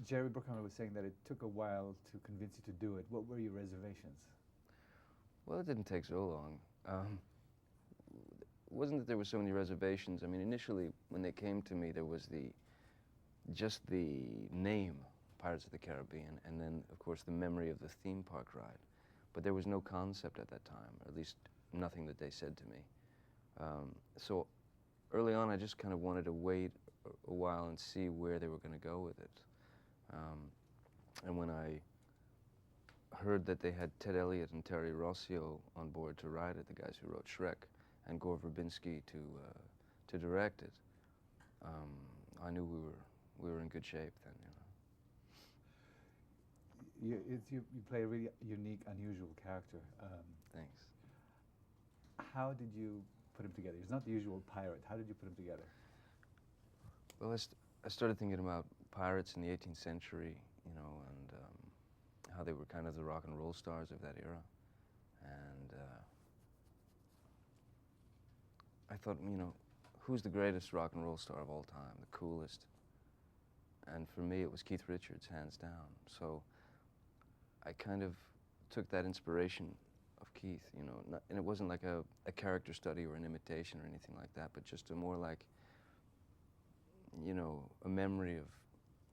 Jerry Bruckheimer was saying that it took a while to convince you to do it. What were your reservations? Well, it didn't take so long. It wasn't that there were so many reservations. I mean, initially, when they came to me, there was just the name, Pirates of the Caribbean, and then, of course, the memory of the theme park ride. But there was no concept at that time, or at least nothing that they said to me. So early on, I just kind of wanted to wait a while and see where they were going to go with it. And when I heard that they had Ted Elliott and Terry Rossio on board to write it, the guys who wrote Shrek, and Gore Verbinski to direct it, I knew we were in good shape then. You play a really unique, unusual character. Thanks. How did you put him together? He's not the usual pirate. How did you put him together? Well, I started thinking about pirates in the 18th century, and how they were kind of the rock and roll stars of that era. And I thought, who's the greatest rock and roll star of all time, the coolest? And for me, it was Keith Richards, hands down. So I kind of took that inspiration of Keith, and it wasn't like a character study or an imitation or anything like that, but just a more like, a memory of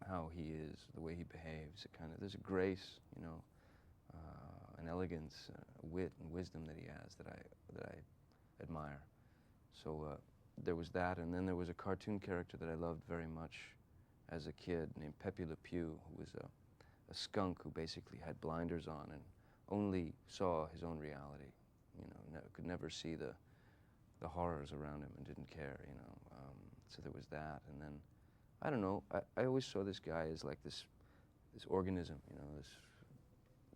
how he is, the way he behaves. There's a grace, an elegance, a wit and wisdom that he has that I admire. So there was that, and then there was a cartoon character that I loved very much as a kid named Pepe Le Pew, who was a skunk who basically had blinders on and only saw his own reality, could never see the horrors around him and didn't care, so there was that. And then, I don't know, I always saw this guy as like this organism, this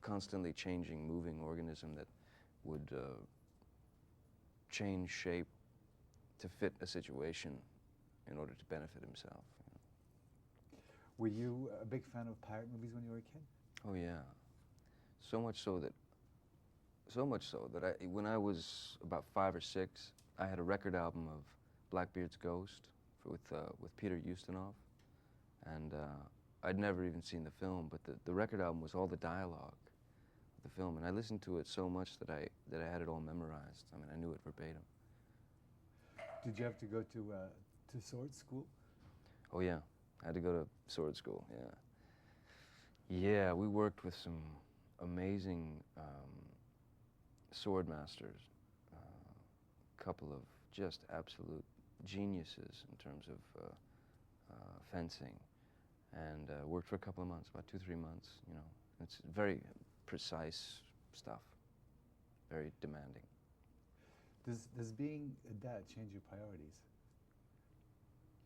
constantly changing, moving organism that would change shape to fit a situation in order to benefit himself. Were you a big fan of pirate movies when you were a kid? Oh yeah, so much so that when I was about 5 or 6, I had a record album of Blackbeard's Ghost with Peter Ustinov, and I'd never even seen the film, but the record album was all the dialogue of the film, and I listened to it so much that I had it all memorized. I mean, I knew it verbatim. Did you have to go to sword school? Oh yeah, I had to go to sword school, yeah. Yeah, we worked with some amazing sword masters, a couple of just absolute geniuses in terms of fencing, and worked for a couple of months, about 2-3 months, It's very precise stuff, very demanding. Does being a dad change your priorities?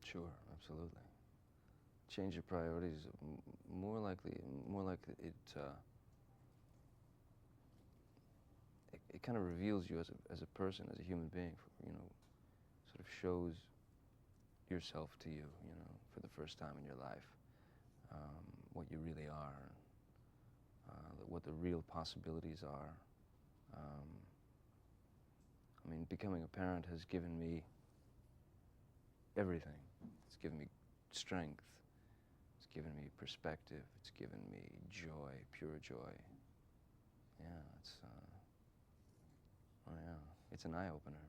Sure, absolutely. Change your priorities. More likely it kind of reveals you as a person, as a human being. Sort of shows yourself to you, for the first time in your life, what you really are, what the real possibilities are. I mean, becoming a parent has given me everything. It's given me strength. It's given me perspective. It's given me joy, pure joy. Yeah, oh yeah, it's an eye-opener.